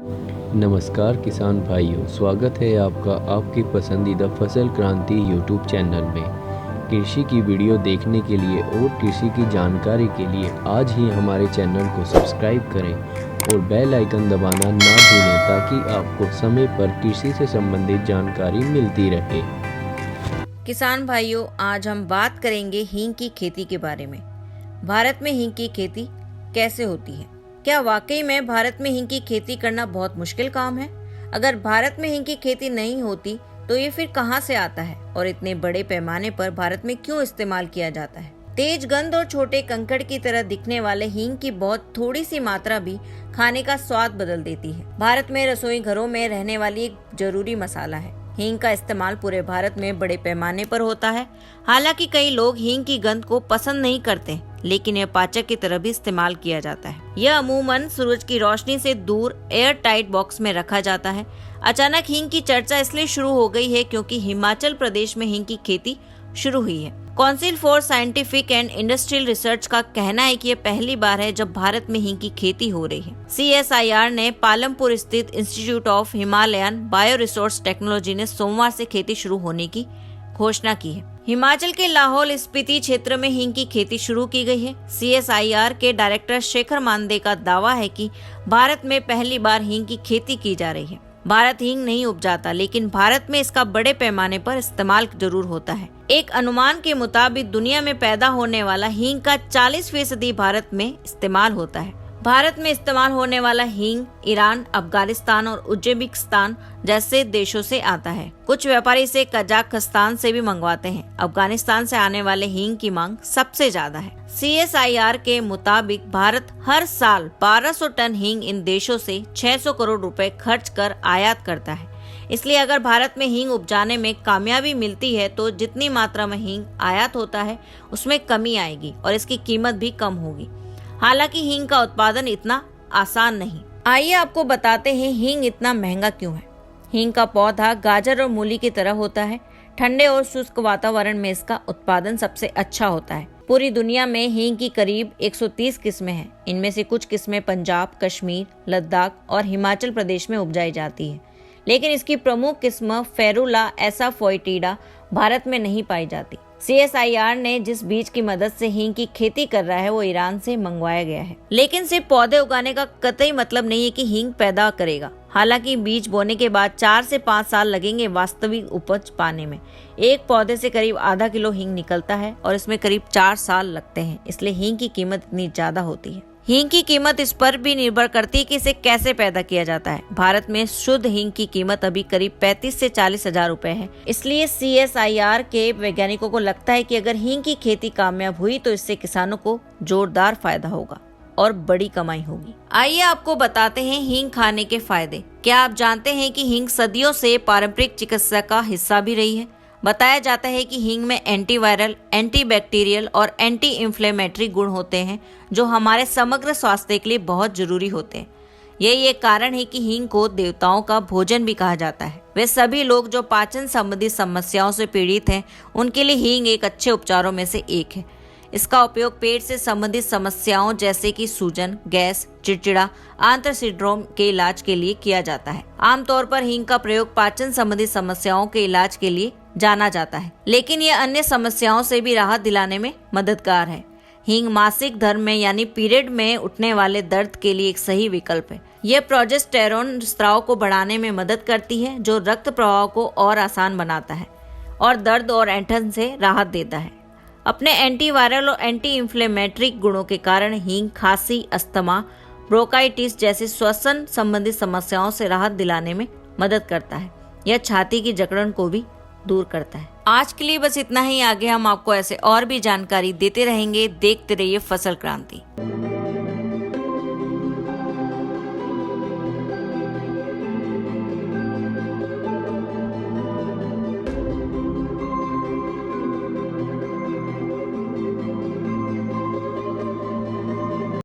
नमस्कार किसान भाइयों, स्वागत है आपका आपकी पसंदीदा फसल क्रांति यूट्यूब चैनल में। कृषि की वीडियो देखने के लिए और कृषि की जानकारी के लिए आज ही हमारे चैनल को सब्सक्राइब करें और बेल आइकन दबाना ना भूलें ताकि आपको समय पर कृषि से संबंधित जानकारी मिलती रहे। किसान भाइयों, आज हम बात करेंगे हींग की खेती के बारे में। भारत में हींग की खेती कैसे होती है? क्या वाकई में भारत में हींग की खेती करना बहुत मुश्किल काम है? अगर भारत में हींग की खेती नहीं होती तो ये फिर कहां से आता है और इतने बड़े पैमाने पर भारत में क्यों इस्तेमाल किया जाता है? तेज गंध और छोटे कंकड़ की तरह दिखने वाले हींग की बहुत थोड़ी सी मात्रा भी खाने का स्वाद बदल देती है। भारत में रसोई घरों में रहने वाली एक जरूरी मसाला है। हींग का इस्तेमाल पूरे भारत में बड़े पैमाने पर होता है। हालांकि कई लोग हींग की गंध को पसंद नहीं करते, लेकिन यह पाचक की तरह भी इस्तेमाल किया जाता है। यह अमूमन सूरज की रोशनी से दूर एयर टाइट बॉक्स में रखा जाता है। अचानक हींग की चर्चा इसलिए शुरू हो गई है क्योंकि हिमाचल प्रदेश में हींग की खेती शुरू हुई है। Council for scientific and industrial research का कहना है कि यह पहली बार है जब भारत में हींग की खेती हो रही है। CSIR ने पालमपुर स्थित institute of Himalayan bio resource technology ने सोमवार से खेती शुरू होने की घोषणा की है। हिमाचल के लाहौल स्पीति क्षेत्र में हींग की खेती शुरू की गई है। CSIR के डायरेक्टर शेखर मानदे का दावा है कि भारत में पहली बार हींग की खेती की जा रही है। भारत हींग नहीं उपजाता, लेकिन भारत में इसका बड़े पैमाने पर इस्तेमाल जरूर होता है। एक अनुमान के मुताबिक दुनिया में पैदा होने वाला हींग का 40% भारत में इस्तेमाल होता है। भारत में इस्तेमाल होने वाला हींग ईरान, अफगानिस्तान और उज्बेकिस्तान जैसे देशों से आता है। कुछ व्यापारी इसे कजाकिस्तान से भी मंगवाते हैं। अफगानिस्तान से आने वाले हींग की मांग सबसे ज्यादा है। CSIR के मुताबिक भारत हर साल 1200 टन हींग इन देशों से 600 करोड़ रुपए खर्च कर आयात करता है। इसलिए अगर भारत में हींग उपजाने में कामयाबी मिलती है तो जितनी मात्रा में हींग आयात होता है उसमें कमी आएगी और इसकी कीमत भी कम होगी। हालांकि हींग का उत्पादन इतना आसान नहीं। आइए आपको बताते हैं हींग इतना महंगा क्यों है। हींग का पौधा गाजर और मूली की तरह होता है। ठंडे और शुष्क वातावरण में इसका उत्पादन सबसे अच्छा होता है। पूरी दुनिया में हींग की करीब 130 किस्में हैं। इनमें से कुछ किस्में पंजाब, कश्मीर, लद्दाख और हिमाचल प्रदेश में उपजाई जाती है, लेकिन इसकी प्रमुख किस्म फेरुला एसाफोइटिडा भारत में नहीं पाई जाती। CSIR ने जिस बीज की मदद से हींग की खेती कर रहा है वो ईरान से मंगवाया गया है। लेकिन सिर्फ पौधे उगाने का कतई मतलब नहीं है कि हींग पैदा करेगा। हालांकि बीज बोने के बाद 4 से 5 साल लगेंगे वास्तविक उपज पाने में। एक पौधे से करीब आधा किलो हींग निकलता है और इसमें करीब 4 साल लगते हैं, इसलिए हींग की कीमत इतनी ज्यादा होती है। हींग की कीमत इस पर भी निर्भर करती है कि इसे कैसे पैदा किया जाता है। भारत में शुद्ध हींग की कीमत अभी करीब 35 से 40 हजार रुपए है। इसलिए CSIR के वैज्ञानिकों को लगता है कि अगर हींग की खेती कामयाब हुई तो इससे किसानों को जोरदार फायदा होगा और बड़ी कमाई होगी। आइए आपको बताते हैं हींग खाने के फायदे। क्या आप जानते हैं कि हींग सदियों से पारंपरिक चिकित्सा का हिस्सा भी रही है? बताया जाता है कि हींग में एंटीवायरल, एंटीबैक्टीरियल और एंटी इंफ्लेमेटरी गुण होते हैं जो हमारे समग्र स्वास्थ्य के लिए बहुत जरूरी होते हैं। यही एक कारण है कि हींग को देवताओं का भोजन भी कहा जाता है। वे सभी लोग जो पाचन संबंधी समस्याओं से पीड़ित हैं उनके लिए हींग एक अच्छे उपचारों में से एक है। इसका उपयोग पेट से संबंधित समस्याओं जैसे कि सूजन, गैस, चिड़चिड़ा, आंत्र सिंड्रोम के इलाज के लिए किया जाता है। आमतौर पर हींग का प्रयोग पाचन संबंधी समस्याओं के इलाज के लिए जाना जाता है, लेकिन यह अन्य समस्याओं से भी राहत दिलाने में मददगार है। हींग मासिक धर्म में यानी पीरियड में उठने वाले दर्द के लिए एक सही विकल्प है। यह प्रोजेस्टेरोन स्राव को बढ़ाने में मदद करती है जो रक्त प्रवाह को और आसान बनाता है और दर्द और ऐंठन से राहत देता है। अपने एंटीवायरल और एंटी इंफ्लेमेटरी गुणों के कारण हींग खांसी, अस्थमा, ब्रोंकाइटिस जैसी श्वसन संबंधी समस्याओं से राहत दिलाने में मदद करता है। यह छाती की जकड़न को भी दूर करता है। आज के लिए बस इतना ही। आगे हम आपको ऐसे और भी जानकारी देते रहेंगे। देखते रहिए फसल क्रांति।